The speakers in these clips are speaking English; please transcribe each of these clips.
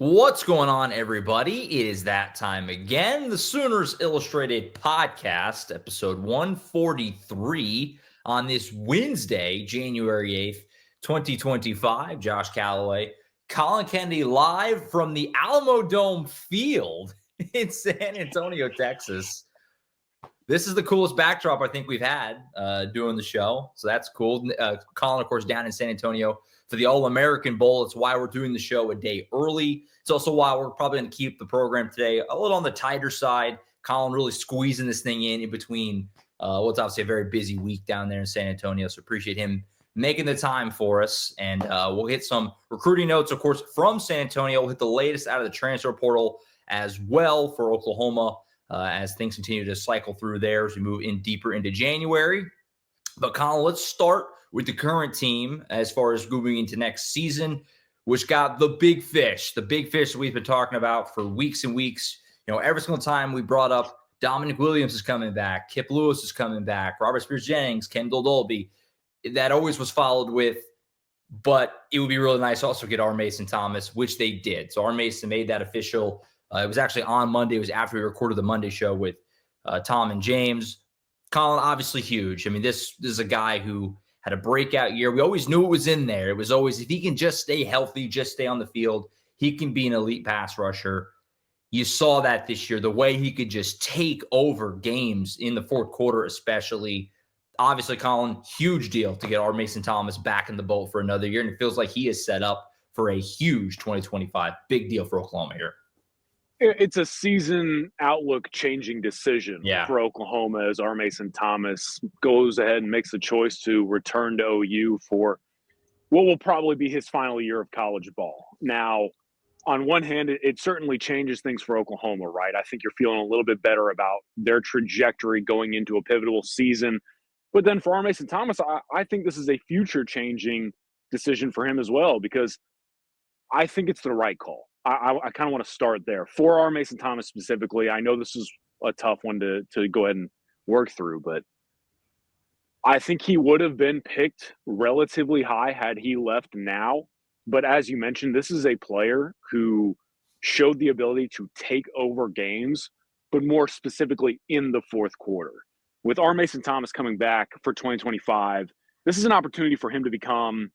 What's going on, everybody? It is that time again. The Sooners Illustrated Podcast, episode 143 on this Wednesday, January 8th, 2025. Josh Callaway, Collin Kennedy live from the Alamo Dome field in San Antonio, Texas. This is the coolest backdrop I think we've had doing the show, so that's cool. Collin, of course, down in San Antonio for the All-American Bowl. It's why we're doing the show a day early. It's also why we're probably going to keep the program today a little on the tighter side. Collin really squeezing this thing in between what's obviously a very busy week down there in San Antonio, so appreciate him making the time for us. And we'll hit some recruiting notes, of course, from San Antonio. We'll hit the latest out of the transfer portal as well for Oklahoma, as things continue to cycle through there as we move in deeper into January. But Collin, let's start with the current team as far as moving into next season, which got the big fish that we've been talking about for weeks and weeks. You know, every single time we brought up Dominic Williams is coming back, Kip Lewis is coming back, Robert Spears-Jennings, Kendall Dolby, that always was followed with, but it would be really nice to also get R. Mason Thomas, which they did. So R. Mason made that official. It was actually on Monday. It was after we recorded the Monday show with Tom and James. Collin, obviously huge. I mean, this is a guy who had a breakout year. We always knew it was in there. It was always, if he can just stay healthy, just stay on the field, he can be an elite pass rusher. You saw that this year, the way he could just take over games in the fourth quarter especially. Obviously, Collin, huge deal to get R. Mason Thomas back in the boat for another year, and it feels like he is set up for a huge 2025. Big deal for Oklahoma here. It's a season outlook changing decision for Oklahoma as R. Mason Thomas goes ahead and makes the choice to return to OU for what will probably be his final year of college ball. Now, on one hand, it certainly changes things for Oklahoma, right? I think you're feeling a little bit better about their trajectory going into a pivotal season. But then for R. Mason Thomas, I think this is a future changing decision for him as well, because I think it's the right call. I kind of want to start there. For R. Mason Thomas specifically, I know this is a tough one to go ahead and work through, but I think he would have been picked relatively high had he left now. But as you mentioned, this is a player who showed the ability to take over games, but more specifically in the fourth quarter. With R. Mason Thomas coming back for 2025, this is an opportunity for him to become,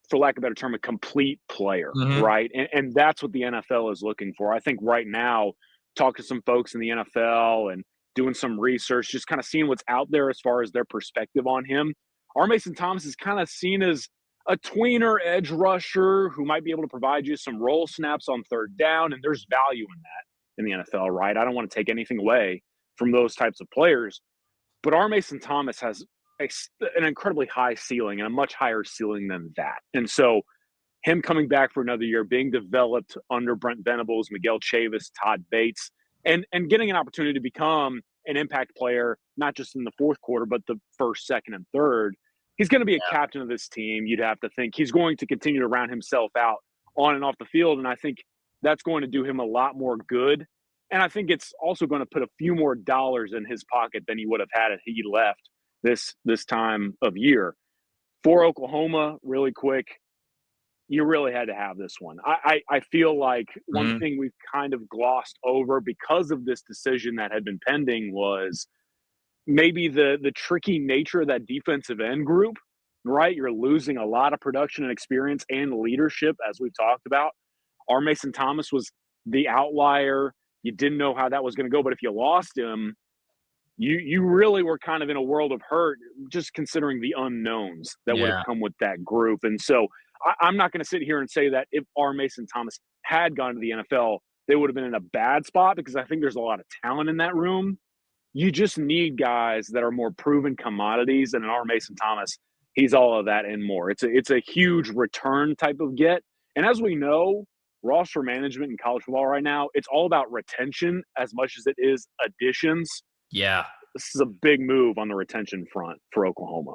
for lack of a better term, a complete player, right? And that's what the NFL is looking for. I think right now, talk to some folks in the NFL and doing some research, just kind of seeing what's out there as far as their perspective on him. R. Mason Thomas is kind of seen as a tweener edge rusher who might be able to provide you some roll snaps on third down, and there's value in that in the NFL, right? I don't want to take anything away from those types of players, but R. Mason Thomas has an incredibly high ceiling and a much higher ceiling than that. And so him coming back for another year, being developed under Brent Venables, Miguel Chavis, Todd Bates, and getting an opportunity to become an impact player, not just in the fourth quarter, but the first, second, and third. He's going to be a captain of this team. You'd have to think he's going to continue to round himself out on and off the field. And I think that's going to do him a lot more good. And I think it's also going to put a few more dollars in his pocket than he would have had if he left this time of year. For Oklahoma, really quick, you really had to have this one. I feel like one thing we've kind of glossed over because of this decision that had been pending was maybe the tricky nature of that defensive end group, right? You're losing a lot of production and experience and leadership, as we've talked about. R. Mason Thomas was the outlier. You didn't know how that was going to go, but if you lost him, you really were kind of in a world of hurt, just considering the unknowns that would have come with that group. And so I'm not going to sit here and say that if R. Mason Thomas had gone to the NFL, they would have been in a bad spot, because I think there's a lot of talent in that room. You just need guys that are more proven commodities, and an R. Mason Thomas, he's all of that and more. It's a huge return type of get. And as we know, roster management in college football right now, it's all about retention as much as it is additions. Yeah. This is a big move on the retention front for Oklahoma.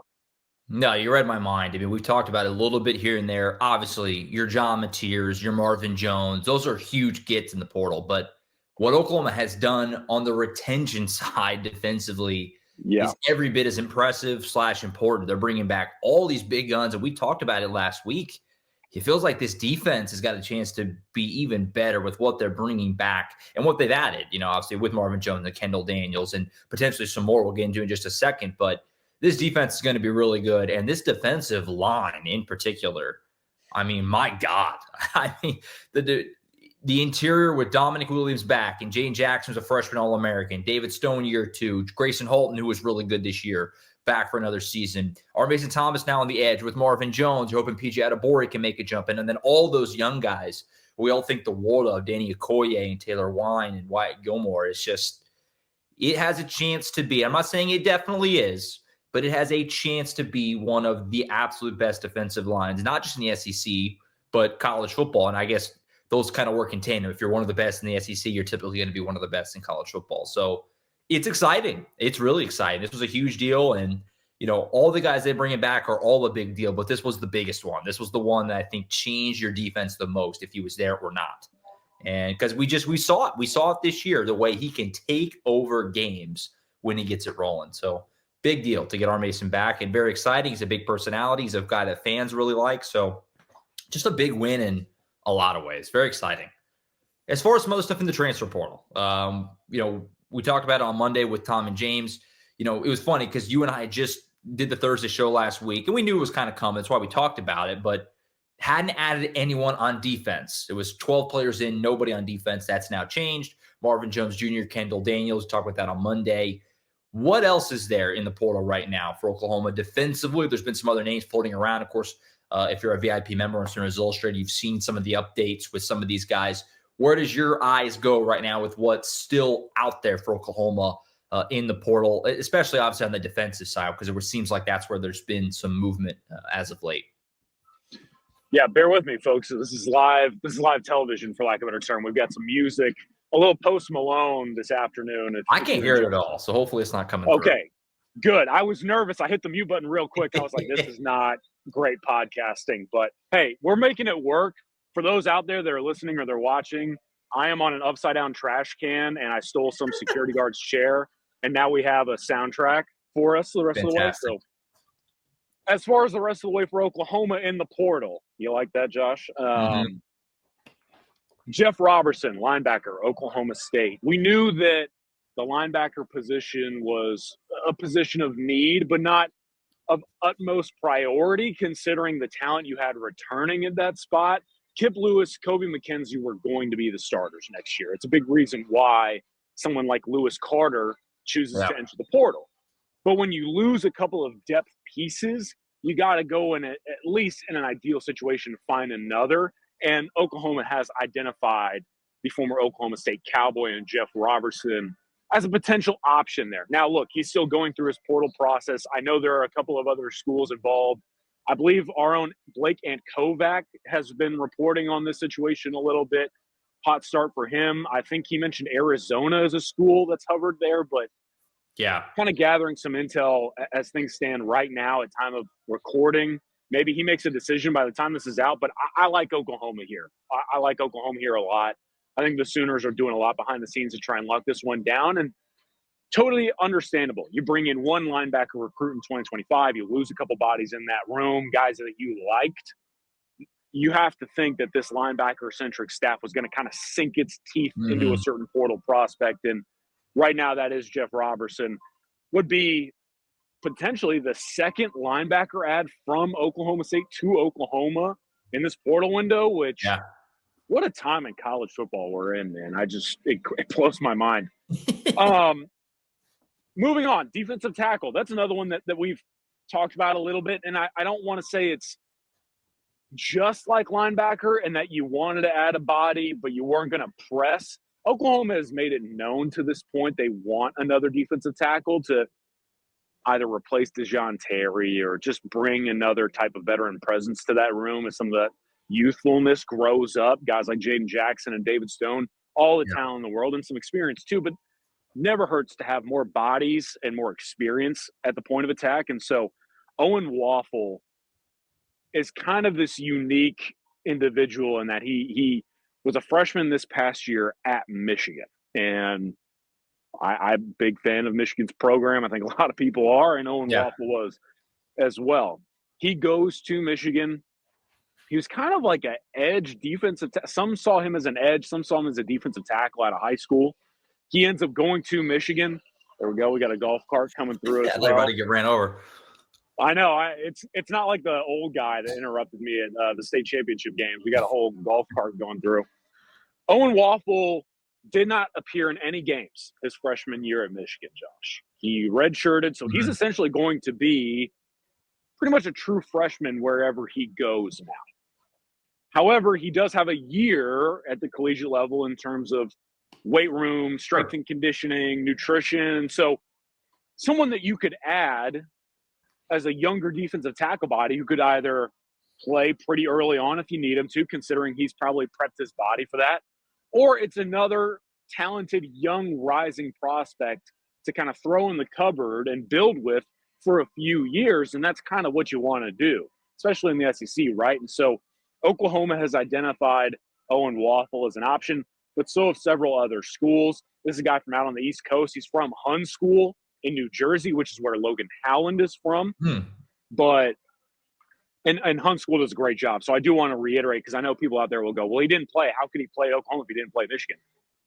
No, you read my mind. I mean, we've talked about it a little bit here and there. Obviously, your John Mateers, your Marvin Jones, those are huge gets in the portal. But what Oklahoma has done on the retention side defensively is every bit as impressive / important. They're bringing back all these big guns, and we talked about it last week. it feels like this defense has got a chance to be even better with what they're bringing back and what they've added, obviously with Marvin Jones and Kendall Daniels and potentially some more we'll get into in just a second. But this defense is going to be really good. And this defensive line in particular, I mean, my God, I mean, the interior with Dominic Williams back and Jane Jackson was a freshman All-American, David Stone year 2, Grayson Holton, who was really good this year, back for another season. R. Mason Thomas now on the edge with Marvin Jones. You're hoping PJ Adebawore can make a jump in. And then all those young guys, we all think the world of Danny Okoye and Taylor Wine and Wyatt Gilmore. It's just, it has a chance to be, I'm not saying it definitely is, but it has a chance to be one of the absolute best defensive lines, not just in the SEC, but college football. And I guess those kind of work in tandem. If you're one of the best in the SEC, you're typically going to be one of the best in college football. So it's exciting. It's really exciting. This was a huge deal. And, all the guys they bring back are all a big deal, but this was the biggest one. This was the one that I think changed your defense the most, if he was there or not. And because we saw it. We saw it this year, the way he can take over games when he gets it rolling. So big deal to get R. Mason back, and very exciting. He's a big personality. He's a guy that fans really like. So just a big win in a lot of ways. Very exciting. As far as some other stuff in the transfer portal, we talked about it on Monday with Tom and James. It was funny because you and I just did the Thursday show last week, and we knew it was kind of coming. That's why we talked about it, but hadn't added anyone on defense. It was 12 players in, nobody on defense. That's now changed. Marvin Jones Jr., Kendall Daniels, talked about that on Monday. What else is there in the portal right now for Oklahoma defensively? There's been some other names floating around. Of course, if you're a VIP member on Sooners Illustrated, you've seen some of the updates with some of these guys. Where does your eyes go right now with what's still out there for Oklahoma in the portal, especially obviously on the defensive side, because it seems like that's where there's been some movement as of late? Yeah, bear with me, folks. This is live television, for lack of a better term. We've got some music, a little Post Malone this afternoon. I can't hear it at all, so hopefully it's not coming through. Okay, good. I was nervous. I hit the mute button real quick. I was like, this is not great podcasting. But, hey, we're making it work. For those out there that are listening or they're watching, I am on an upside-down trash can, and I stole some security guard's chair, and now we have a soundtrack for us the rest of the way. So, as far as the rest of the way for Oklahoma in the portal, you like that, Josh? Jeff Robertson, linebacker, Oklahoma State. We knew that the linebacker position was a position of need, but not of utmost priority, considering the talent you had returning at that spot. Kip Lewis, Kobe McKenzie were going to be the starters next year. It's a big reason why someone like Lewis Carter chooses to enter the portal. But when you lose a couple of depth pieces, you got to go in at least in an ideal situation to find another. And Oklahoma has identified the former Oklahoma State Cowboy and Jeff Robertson as a potential option there. Now, look, he's still going through his portal process. I know there are a couple of other schools involved. I believe our own Blake and Kovac has been reporting on this situation a little bit. Hot start for him. I think he mentioned Arizona as a school that's hovered there, but yeah, kind of gathering some intel as things stand right now at time of recording. Maybe he makes a decision by the time this is out, but I like Oklahoma here. I like Oklahoma here a lot. I think the Sooners are doing a lot behind the scenes to try and lock this one down, and totally understandable. You bring in one linebacker recruit in 2025, you lose a couple bodies in that room, guys that you liked. You have to think that this linebacker-centric staff was going to kind of sink its teeth into a certain portal prospect, and right now that is Jeff Robertson. Would be potentially the second linebacker ad from Oklahoma State to Oklahoma in this portal window, which what a time in college football we're in, man. It blows my mind. Moving on, defensive tackle. That's another one that we've talked about a little bit, and I don't want to say it's just like linebacker and that you wanted to add a body, but you weren't going to press. Oklahoma has made it known to this point they want another defensive tackle to either replace DeJoun Terry or just bring another type of veteran presence to that room as some of that youthfulness grows up. Guys like Jaden Jackson and David Stone, all the talent in the world and some experience too, but never hurts to have more bodies and more experience at the point of attack. And so Owen Waffle is kind of this unique individual in that he was a freshman this past year at Michigan. And I'm a big fan of Michigan's program. I think a lot of people are, and Owen Waffle was as well. He goes to Michigan. he was kind of like an edge defensive. Some saw him as an edge. Some saw him as a defensive tackle out of high school. He ends up going to Michigan. There we go. We got a golf cart coming through as well. They're about to get ran over. I know. It's not like the old guy that interrupted me at the state championship games. We got a whole golf cart going through. Owen Waffle did not appear in any games his freshman year at Michigan, Josh. He redshirted, so he's essentially going to be pretty much a true freshman wherever he goes now. However, he does have a year at the collegiate level in terms of weight room, strength and conditioning, nutrition. So someone that you could add as a younger defensive tackle body who could either play pretty early on if you need him to, considering he's probably prepped his body for that, or it's another talented young rising prospect to kind of throw in the cupboard and build with for a few years. And that's kind of what you want to do, especially in the SEC, right? And so Oklahoma has identified Owen Waffle as an option, but so have several other schools. This is a guy from out on the East Coast. He's from Hun School in New Jersey, which is where Logan Howland is from. But and Hun School does a great job. So I do want to reiterate, because I know people out there will go, well, he didn't play. How could he play Oklahoma if he didn't play Michigan?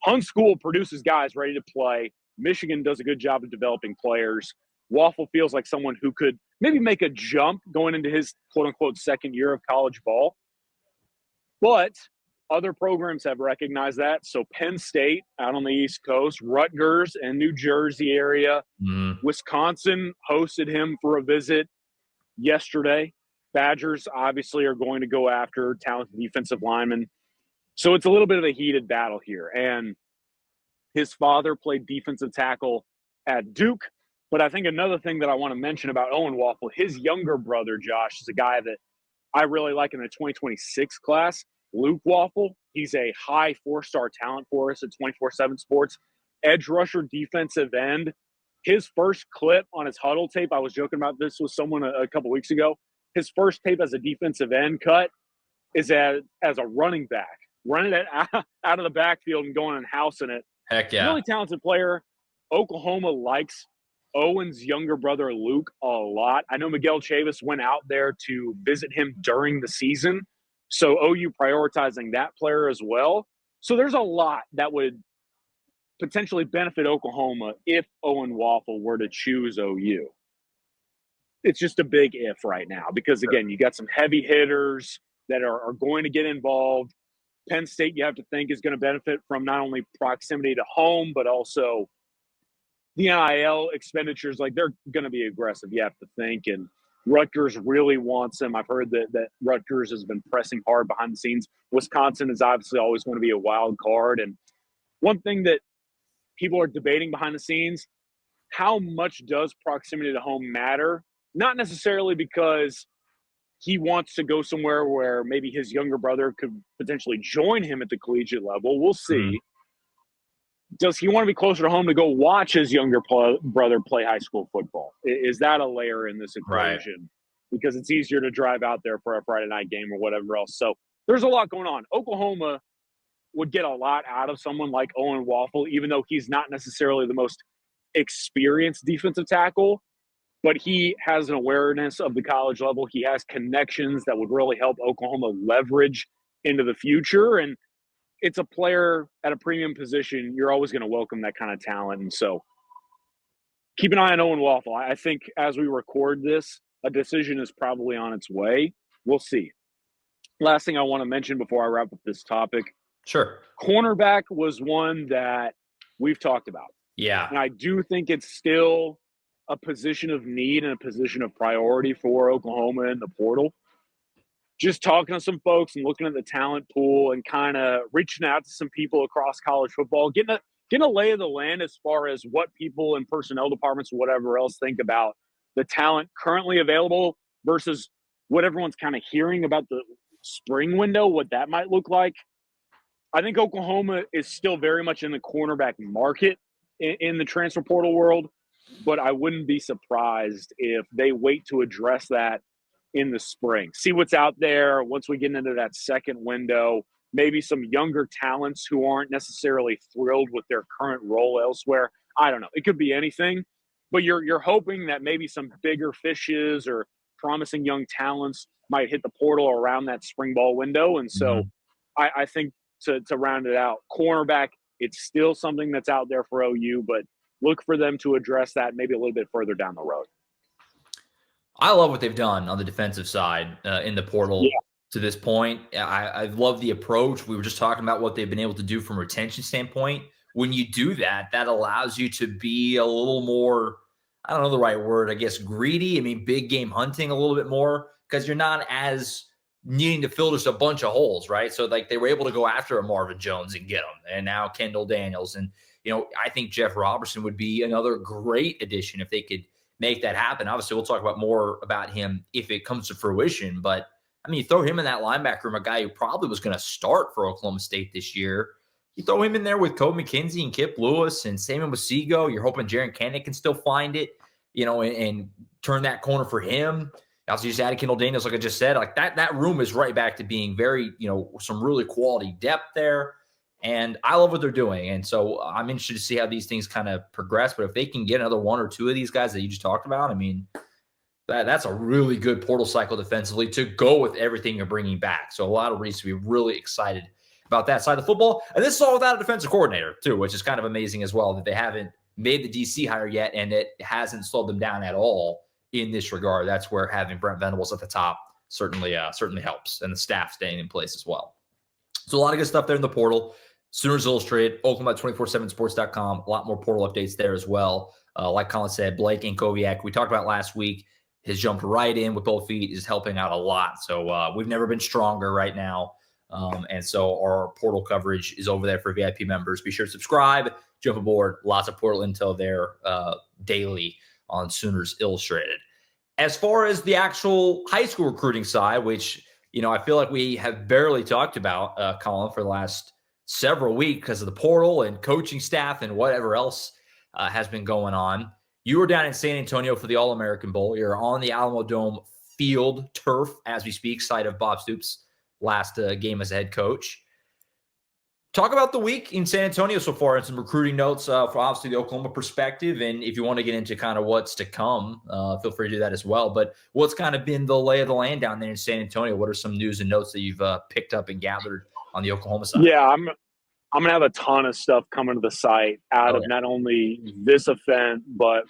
Hun School produces guys ready to play. Michigan does a good job of developing players. Waffle feels like someone who could maybe make a jump going into his quote-unquote second year of college ball. But other programs have recognized that. So Penn State out on the East Coast, Rutgers and New Jersey area. Wisconsin hosted him for a visit yesterday. Badgers obviously are going to go after talented defensive linemen. So it's a little bit of a heated battle here. And his father played defensive tackle at Duke. But I think another thing that I want to mention about Owen Waffle, his younger brother, Josh, is a guy that I really like in the 2026 class. Luke Waffle, he's a high 4-star talent for us at 24/7 Sports. Edge rusher, defensive end. His first clip on his huddle tape, I was joking about this with someone a couple weeks ago. His first tape as a defensive end cut is as a running back, running it out of the backfield and going and housing it. Heck yeah. Really talented player. Oklahoma likes Owen's younger brother, Luke, a lot. I know Miguel Chavis went out there to visit him during the season. So OU prioritizing that player as well. So there's a lot that would potentially benefit Oklahoma if Owen Waffle were to choose OU. It's just a big if right now because, again, you got some heavy hitters that are going to get involved. Penn State, you have to think, is going to benefit from not only proximity to home, but also the NIL expenditures. Like, they're going to be aggressive, you have to think. And Rutgers really wants him. I've heard that Rutgers has been pressing hard behind the scenes. Wisconsin is obviously always going to be a wild card. And one thing that people are debating behind the scenes, how much does proximity to home matter? Not necessarily because he wants to go somewhere where maybe his younger brother could potentially join him at the collegiate level. We'll see. Does he want to be closer to home to go watch his younger brother play high school football? Is that a layer in this equation? Right. Because it's easier to drive out there for a Friday night game or whatever else. So there's a lot going on. Oklahoma would get a lot out of someone like Owen Waffle, even though he's not necessarily the most experienced defensive tackle, but he has an awareness of the college level. He has connections that would really help Oklahoma leverage into the future. And it's a player at a premium position. You're always going to welcome that kind of talent. And so keep an eye on Owen Waffle. I think as we record this, a decision is probably on its way. We'll see. Last thing I want to mention before I wrap up this topic. Sure. Cornerback was one that we've talked about. Yeah. And I do think it's still a position of need and a position of priority for Oklahoma in the portal. Just talking to some folks and looking at the talent pool and kind of reaching out to some people across college football, getting a lay of the land as far as what people in personnel departments or whatever else think about the talent currently available versus what everyone's kind of hearing about the spring window, what that might look like. I think Oklahoma is still very much in the cornerback market in the transfer portal world, but I wouldn't be surprised if they wait to address that in the spring. See what's out there once we get into that second window. Maybe some younger talents who aren't necessarily thrilled with their current role elsewhere. I don't know. It could be anything, but you're hoping that maybe some bigger fishes or promising young talents might hit the portal around that spring ball window. And so I think to round it out, cornerback, it's still something that's out there for OU, but look for them to address that maybe a little bit further down the road. I love what they've done on the defensive side in the portal to this point. I love the approach. We were just talking about what they've been able to do from a retention standpoint. When you do that, that allows you to be a little more, I don't know the right word, I guess greedy. I mean, big game hunting a little bit more because you're not as needing to fill just a bunch of holes, right? So like they were able to go after a Marvin Jones and get him, and now Kendall Daniels. And, I think Jeff Robertson would be another great addition if they could make that happen. Obviously, we'll talk about more about him if it comes to fruition. But, I mean, you throw him in that linebacker room, a guy who probably was going to start for Oklahoma State this year. You throw him in there with Cole McKenzie and Kip Lewis and Samuel Masigo. You're hoping Jaron Kennett can still find it, and turn that corner for him. Also, you just added Kendall Daniels, like I just said. Like that room is right back to being very, some really quality depth there. And I love what they're doing. And so I'm interested to see how these things kind of progress. But if they can get another one or two of these guys that you just talked about, I mean, that's a really good portal cycle defensively to go with everything you're bringing back. So a lot of reasons to be really excited about that side of football. And this is all without a defensive coordinator, too, which is kind of amazing as well that they haven't made the DC hire yet, and it hasn't slowed them down at all in this regard. That's where having Brent Venables at the top certainly helps, and the staff staying in place as well. So a lot of good stuff there in the portal. Sooners Illustrated, Oklahoma247sports.com. A lot more portal updates there as well. Like Collin said, Blake Ankoviak, we talked about last week, has jumped right in with both feet, is helping out a lot. So we've never been stronger right now. And so our portal coverage is over there for VIP members. Be sure to subscribe, jump aboard. Lots of portal intel there daily on Sooners Illustrated. As far as the actual high school recruiting side, which, I feel like we have barely talked about, Collin, for the last several weeks because of the portal and coaching staff and whatever else has been going on. You were down in San Antonio for the All-American Bowl. You're on the Alamo Dome field turf as we speak, site of Bob Stoops' last game as a head coach. Talk about the week in San Antonio so far and some recruiting notes for obviously the Oklahoma perspective. And if you want to get into kind of what's to come, feel free to do that as well. But what's kind of been the lay of the land down there in San Antonio? What are some news and notes that you've picked up and gathered on the Oklahoma side? Yeah, I'm going to have a ton of stuff coming to the site out of not only this event, but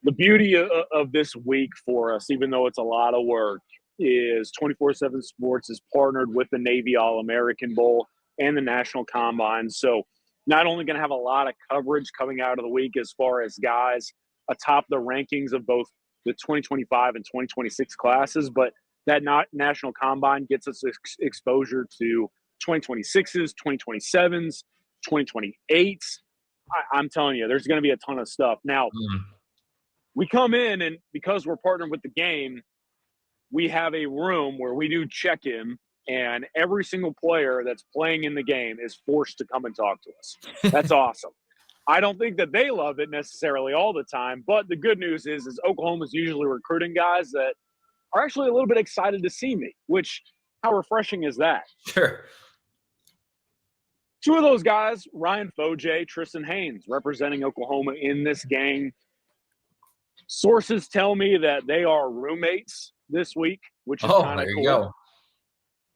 the beauty of this week for us, even though it's a lot of work, is 24/7 Sports is partnered with the Navy All-American Bowl and the National Combine. So not only going to have a lot of coverage coming out of the week as far as guys atop the rankings of both the 2025 and 2026 classes, but that National Combine gets us exposure to 2026s, 2027s, 2028s. I'm telling you, there's going to be a ton of stuff. Now, we come in, and because we're partnered with the game, we have a room where we do check-in, and every single player that's playing in the game is forced to come and talk to us. That's awesome. I don't think that they love it necessarily all the time, but the good news is Oklahoma's usually recruiting guys that are actually a little bit excited to see me, which, how refreshing is that? Sure. Two of those guys, Ryan Foje, Tristan Haynes, representing Oklahoma in this game. Sources tell me that they are roommates this week, which is kind of cool. Go.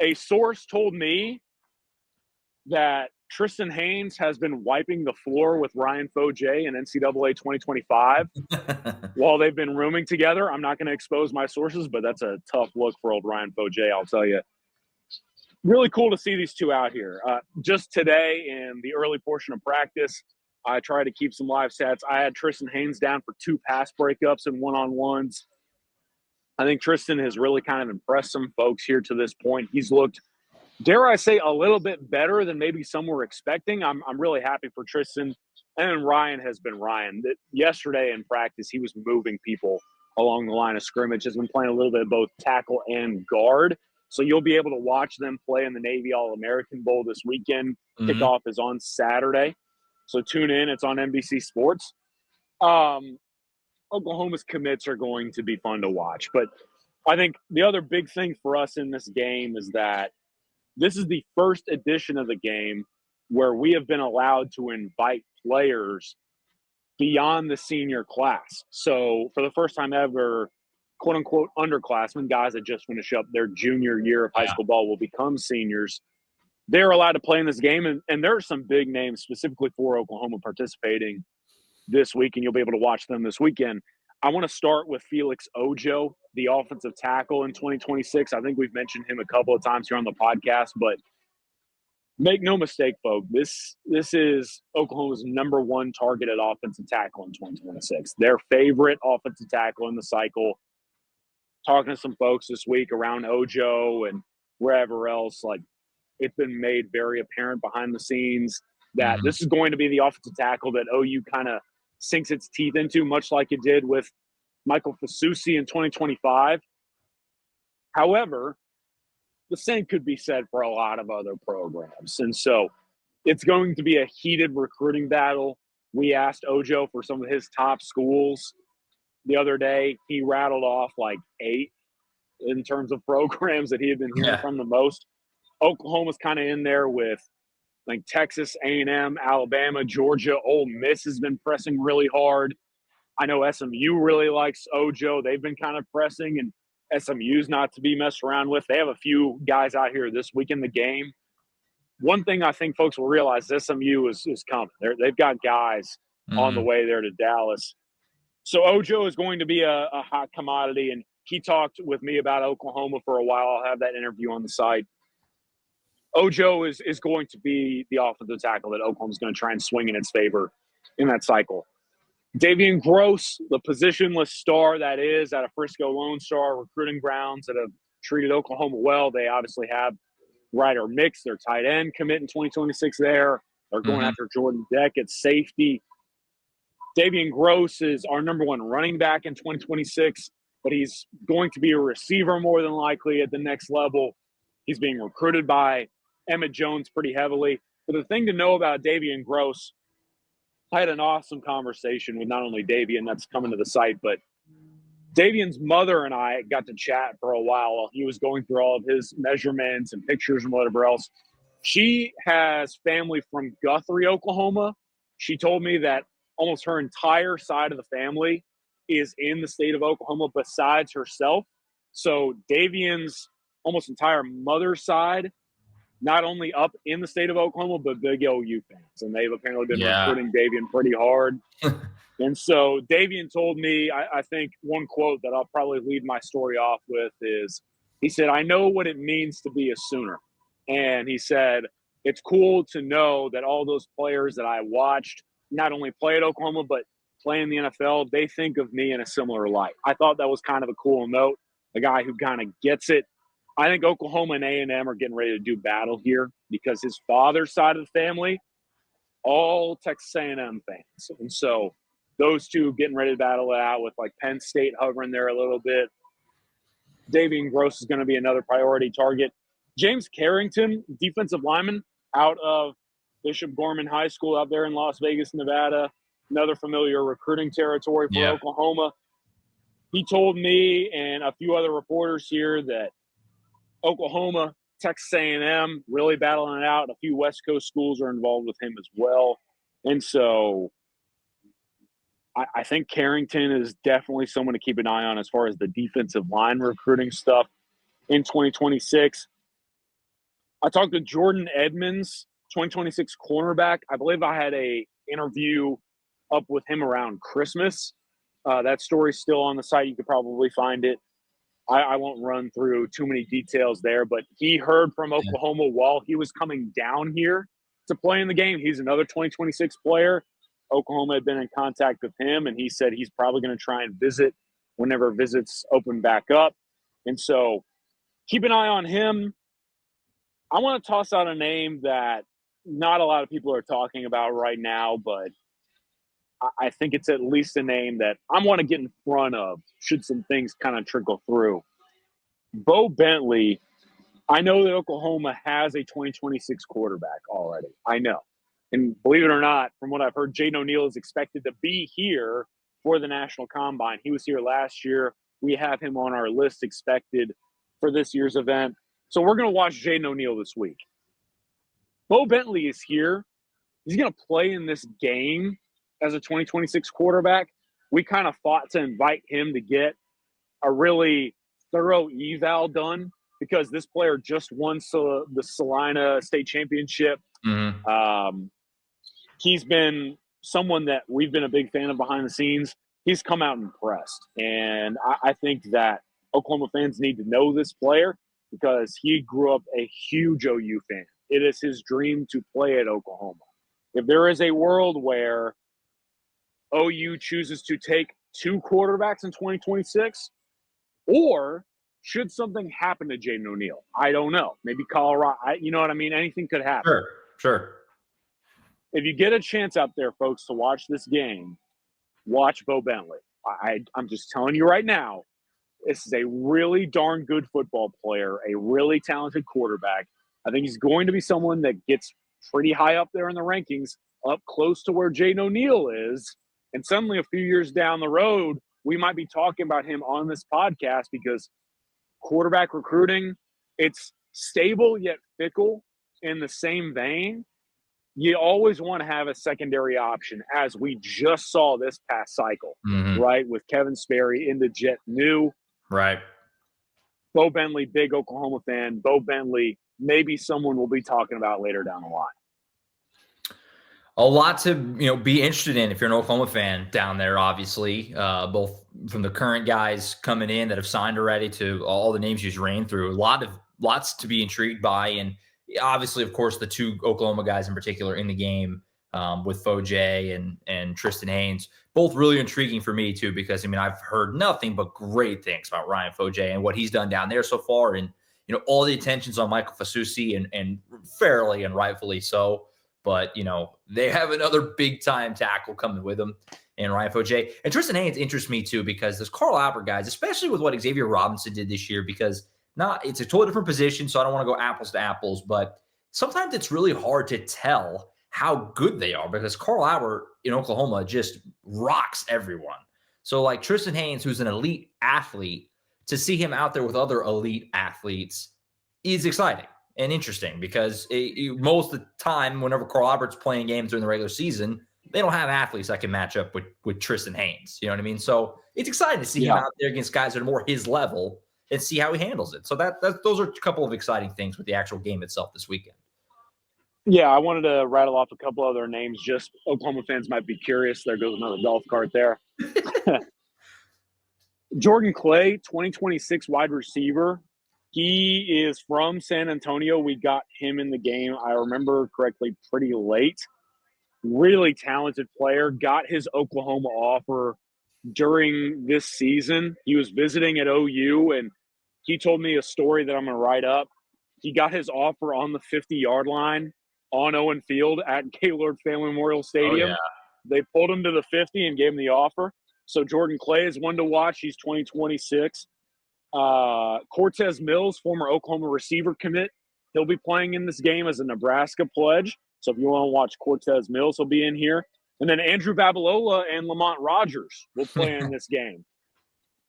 A source told me that Tristan Haynes has been wiping the floor with Ryan Foje in NCAA 2025 while they've been rooming together. I'm not going to expose my sources, but that's a tough look for old Ryan Foje, I'll tell you. Really cool to see these two out here. Just today in the early portion of practice, I tried to keep some live stats. I had Tristan Haynes down for 2 pass breakups and one-on-ones. I think Tristan has really kind of impressed some folks here to this point. He's looked, dare I say, a little bit better than maybe some were expecting. I'm really happy for Tristan. And then Ryan has been Ryan. Yesterday in practice, he was moving people along the line of scrimmage. Has been playing a little bit of both tackle and guard. So you'll be able to watch them play in the Navy All-American Bowl this weekend. Kickoff is on Saturday. So tune in. It's on NBC Sports. Oklahoma's commits are going to be fun to watch. But I think the other big thing for us in this game is that this is the first edition of the game where we have been allowed to invite players beyond the senior class. So for the first time ever, quote-unquote underclassmen, guys that just finish up their junior year of high school ball, will become seniors. They're allowed to play in this game, and there are some big names specifically for Oklahoma participating this week, and you'll be able to watch them this weekend. I want to start with Felix Ojo, the offensive tackle in 2026. I think we've mentioned him a couple of times here on the podcast, but make no mistake, folks, this is Oklahoma's number one targeted offensive tackle in 2026. Their favorite offensive tackle in the cycle. Talking to some folks this week around Ojo and wherever else, like, it's been made very apparent behind the scenes that this is going to be the offensive tackle that OU kind of sinks its teeth into, much like it did with Michael Fasusi in 2025. However, the same could be said for a lot of other programs. And so it's going to be a heated recruiting battle. We asked Ojo for some of his top schools the other day. He rattled off like 8 in terms of programs that he had been hearing from the most. Oklahoma's kind of in there with, like, Texas, A&M, Alabama, Georgia. Ole Miss has been pressing really hard. I know SMU really likes Ojo. They've been kind of pressing, and SMU's not to be messed around with. They have a few guys out here this week in the game. One thing I think folks will realize, SMU is coming. They've got guys on the way there to Dallas. So Ojo is going to be a hot commodity, and he talked with me about Oklahoma for a while. I'll have that interview on the site. Ojo is going to be the offensive tackle that Oklahoma's going to try and swing in its favor in that cycle. Davian Gross, the positionless star that is out of Frisco Lone Star recruiting grounds that have treated Oklahoma well. They obviously have Ryder Mix, their tight end, commit in 2026 there. They're going after Jordan Deck at safety. Davian Gross is our number one running back in 2026, but he's going to be a receiver more than likely at the next level. He's being recruited by Emmett Jones pretty heavily. But the thing to know about Davian Gross, I had an awesome conversation with not only Davian, that's coming to the site, but Davian's mother and I got to chat for a while while he was going through all of his measurements and pictures and whatever else. She has family from Guthrie, Oklahoma. She told me that almost her entire side of the family is in the state of Oklahoma besides herself. So Davian's almost entire mother's side, not only up in the state of Oklahoma, but big OU fans. And they've apparently been recruiting Davian pretty hard. And so Davian told me, I think one quote that I'll probably lead my story off with is, he said, "I know what it means to be a Sooner." And he said, "It's cool to know that all those players that I watched not only play at Oklahoma, but play in the NFL, they think of me in a similar light." I thought that was kind of a cool note, a guy who kind of gets it. I think Oklahoma and A&M are getting ready to do battle here because his father's side of the family, all Texas A&M fans. And so those two getting ready to battle it out with, like, Penn State hovering there a little bit. Davian Gross is going to be another priority target. James Carrington, defensive lineman out of Bishop Gorman High School out there in Las Vegas, Nevada, another familiar recruiting territory for Oklahoma. He told me and a few other reporters here that Oklahoma, Texas A&M really battling it out. A few West Coast schools are involved with him as well. And so I think Carrington is definitely someone to keep an eye on as far as the defensive line recruiting stuff in 2026. I talked to Jordan Edmonds, 2026 cornerback. I believe I had a interview up with him around Christmas. That story's still on the site. You could probably find it. I won't run through too many details there, but he heard from Oklahoma while he was coming down here to play in the game. He's another 2026 player. Oklahoma had been in contact with him, and he said he's probably going to try and visit whenever visits open back up. And so keep an eye on him. I want to toss out a name that not a lot of people are talking about right now, but I think it's at least a name that I want to get in front of should some things kind of trickle through. Bo Bentley, I know that Oklahoma has a 2026 quarterback already. I know. And believe it or not, from what I've heard, Jaden O'Neal is expected to be here for the National Combine. He was here last year. We have him on our list expected for this year's event. So we're going to watch Jaden O'Neal this week. Bo Bentley is here. He's going to play in this game as a 2026 quarterback. We kind of fought to invite him to get a really thorough eval done because this player just won the Salina State Championship. Mm-hmm. He's been someone that we've been a big fan of behind the scenes. He's come out impressed. And I think that Oklahoma fans need to know this player because he grew up a huge OU fan. It is his dream to play at Oklahoma. If there is a world where OU chooses to take 2 quarterbacks in 2026, or should something happen to Jaden O'Neal? I don't know. Maybe Colorado. You know what I mean? Anything could happen. Sure. If you get a chance out there, folks, to watch this game, watch Bo Bentley. I'm just telling you right now, this is a really darn good football player, a really talented quarterback. I think he's going to be someone that gets pretty high up there in the rankings, up close to where Jaden O'Neal is. And suddenly a few years down the road, we might be talking about him on this podcast because quarterback recruiting, it's stable yet fickle in the same vein. You always want to have a secondary option, as we just saw this past cycle, right? With Kevin Sperry into Jet New. Right. Bo Bentley, big Oklahoma fan. Bo Bentley, maybe someone we'll be talking about later down the line. A lot to be interested in if you're an Oklahoma fan down there, obviously, both from the current guys coming in that have signed already to all the names you just ran through. Lots to be intrigued by, and obviously, of course, the 2 Oklahoma guys in particular in the game with Foje and Tristan Haynes, both really intriguing for me too, because I've heard nothing but great things about Ryan Foje and what he's done down there so far, and all the attention's on Michael Fasusi and fairly and rightfully so. But, they have another big-time tackle coming with them and Ryan Foje. And Tristan Haynes interests me, too, because those Carl Albert guys, especially with what Xavier Robinson did this year, because it's a totally different position, so I don't want to go apples to apples, but sometimes it's really hard to tell how good they are because Carl Albert in Oklahoma just rocks everyone. So, like Tristan Haynes, who's an elite athlete, to see him out there with other elite athletes is exciting and interesting because most of the time, whenever Carl Albert's playing games during the regular season, they don't have athletes that can match up with Tristan Haynes. You know what I mean? So it's exciting to see him out there against guys that are more his level and see how he handles it. So those are a couple of exciting things with the actual game itself this weekend. Yeah, I wanted to rattle off a couple other names. Just Oklahoma fans might be curious. There goes another golf cart there. Jordan Clay, 2026 wide receiver. He is from San Antonio. We got him in the game, I remember correctly, pretty late. Really talented player. Got his Oklahoma offer during this season. He was visiting at OU, and he told me a story that I'm going to write up. He got his offer on the 50-yard line on Owen Field at Gaylord Family Memorial Stadium. Oh, yeah. They pulled him to the 50 and gave him the offer. So Jordan Clay is one to watch. He's 2026. Cortez Mills, former Oklahoma receiver commit. He'll be playing in this game as a Nebraska pledge. So if you want to watch Cortez Mills, he'll be in here. And then Andrew Babalola and Lamont Rogers will play in this game.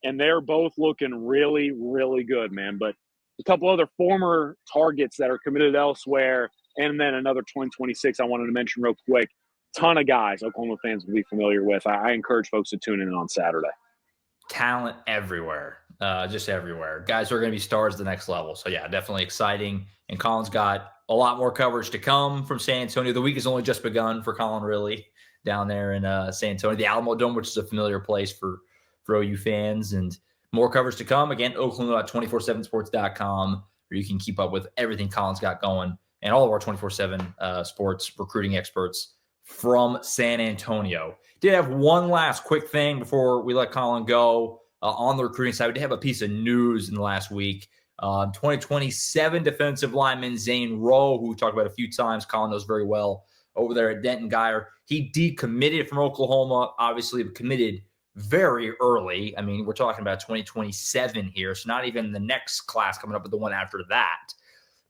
And they're both looking really, really good, man. But a couple other former targets that are committed elsewhere, and then another 2026 I wanted to mention real quick. Ton of guys Oklahoma fans will be familiar with. I encourage folks to tune in on Saturday. Talent everywhere, just everywhere. Guys are going to be stars at the next level. So, yeah, definitely exciting. And Collin's got a lot more coverage to come from San Antonio. The week has only just begun for Collin, really, down there in San Antonio. The Alamo Dome, which is a familiar place for OU fans, and more coverage to come. Again, Oklahoma.247sports.com, where you can keep up with everything Collin's got going and all of our 24/7 sports recruiting experts from San Antonio. Did have one last quick thing before we let Collin go on the recruiting side. We did have a piece of news in the last week. 2027 defensive lineman Zane Rowe, who we talked about a few times, Collin knows very well, over there at Denton Guyer. He decommitted from Oklahoma, obviously committed very early. I mean, we're talking about 2027 here, so not even the next class coming up, but the one after that.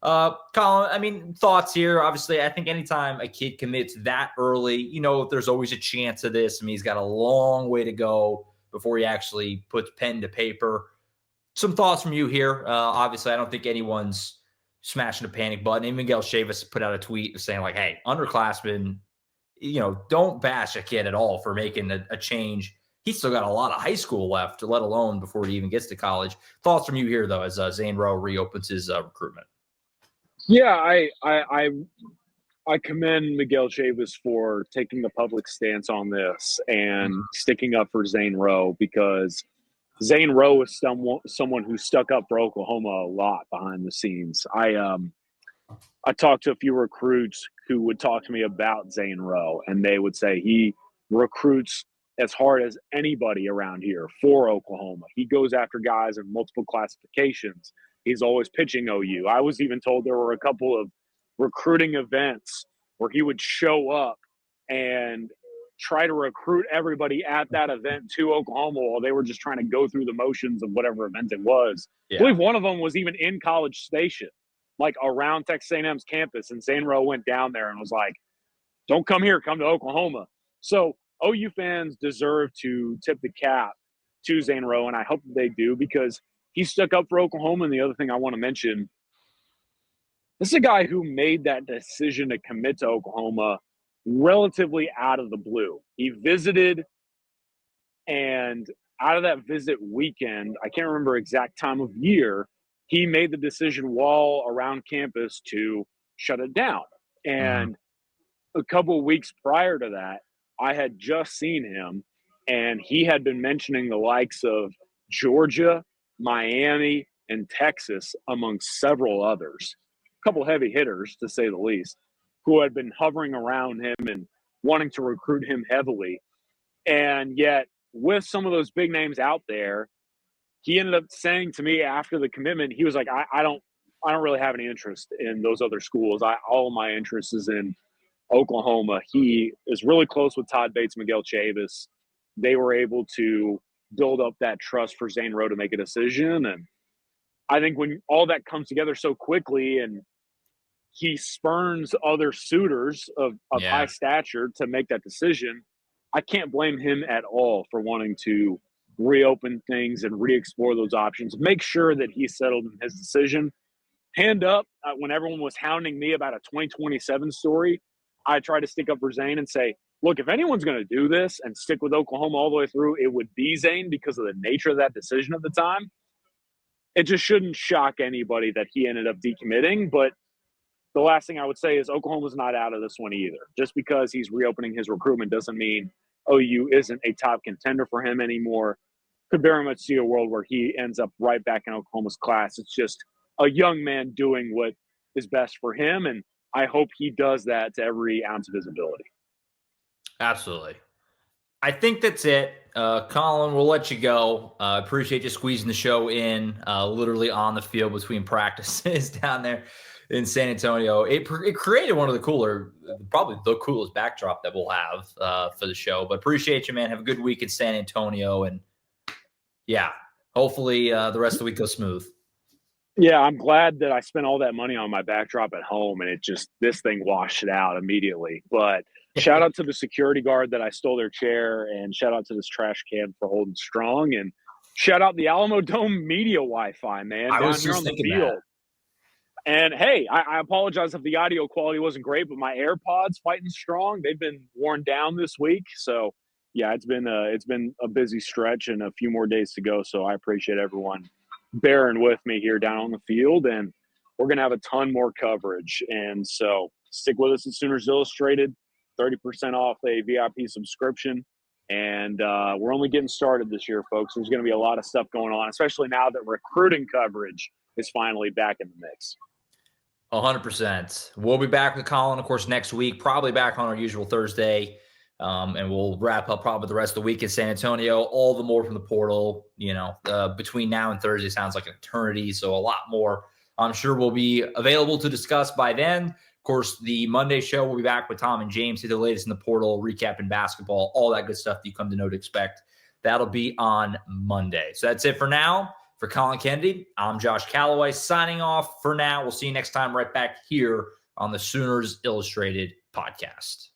Collin, I mean, thoughts here. Obviously, I think anytime a kid commits that early, there's always a chance of this. I mean, he's got a long way to go before he actually puts pen to paper. Some thoughts from you here. Obviously, I don't think anyone's smashing a panic button. And Miguel Chavis put out a tweet saying, like, hey, underclassmen, don't bash a kid at all for making a change. he's still got a lot of high school left, let alone before he even gets to college. Thoughts from you here, though, as Zane Rowe reopens his recruitment? Yeah, I commend Miguel Chavis for taking the public stance on this and sticking up for Zane Rowe, because Zane Rowe is someone who stuck up for Oklahoma a lot behind the scenes. I talked to a few recruits who would talk to me about Zane Rowe, and they would say he recruits as hard as anybody around here for Oklahoma. He goes after guys in multiple classifications. He's always pitching OU. I was even told there were a couple of recruiting events where he would show up and try to recruit everybody at that event to Oklahoma while they were just trying to go through the motions of whatever event it was. Yeah. I believe one of them was even in College Station, like around Texas A&M's campus, and Zane Rowe went down there and was like, don't come here, come to Oklahoma. So OU fans deserve to tip the cap to Zane Rowe, and I hope they do, because he stuck up for Oklahoma. And the other thing I want to mention, this is a guy who made that decision to commit to Oklahoma relatively out of the blue. He visited, and out of that visit weekend, I can't remember exact time of year, he made the decision while around campus to shut it down. And a couple of weeks prior to that, I had just seen him, and he had been mentioning the likes of Georgia, Miami, and Texas, among several others. A couple heavy hitters, to say the least, who had been hovering around him and wanting to recruit him heavily. And yet, with some of those big names out there, he ended up saying to me after the commitment, he was like, I don't really have any interest in those other schools. All of my interest is in Oklahoma. He is really close with Todd Bates, Miguel Chavis. They were able to build up that trust for Zane Rowe to make a decision. And I think when all that comes together so quickly, and he spurns other suitors of high stature to make that decision, I can't blame him at all for wanting to reopen things and re-explore those options. Make sure that he's settled in his decision. Hand up, when everyone was hounding me about a 2027 story, I tried to stick up for Zane and say, look, if anyone's going to do this and stick with Oklahoma all the way through, it would be Zane, because of the nature of that decision at the time. It just shouldn't shock anybody that he ended up decommitting. But the last thing I would say is Oklahoma's not out of this one either. Just because he's reopening his recruitment doesn't mean OU isn't a top contender for him anymore. Could very much see a world where he ends up right back in Oklahoma's class. It's just a young man doing what is best for him, and I hope he does that to every ounce of his ability. Absolutely. I think that's it. Collin, we'll let you go. Appreciate you squeezing the show in literally on the field between practices down there in San Antonio. It created one of the probably the coolest backdrop that we'll have for the show. But appreciate you, man. Have a good week in San Antonio. And, yeah, hopefully the rest of the week goes smooth. Yeah, I'm glad that I spent all that money on my backdrop at home, and this thing washed it out immediately. But shout out to the security guard that I stole their chair, and shout out to this trash can for holding strong, and shout out the Alamo Dome media Wi-Fi, man, down here on the field. And hey, I apologize if the audio quality wasn't great, but my AirPods fighting strong. They've been worn down this week, so yeah, it's been a busy stretch and a few more days to go. So I appreciate everyone bearing with me here down on the field, and we're going to have a ton more coverage. And so stick with us at Sooners Illustrated, 30% off a VIP subscription. And we're only getting started this year, folks. There's going to be a lot of stuff going on, especially now that recruiting coverage is finally back in the mix. 100%. We'll be back with Collin, of course, next week, probably back on our usual Thursday. And we'll wrap up probably the rest of the week in San Antonio. All the more from the portal, between now and Thursday sounds like an eternity. So a lot more, I'm sure, will be available to discuss by then. Of course, the Monday show will be back with Tom and James, see the latest in the portal, recapping basketball, all that good stuff that you come to know to expect. That'll be on Monday. So that's it for now. For Collin Kennedy, I'm Josh Callaway signing off for now. We'll see you next time right back here on the Sooners Illustrated podcast.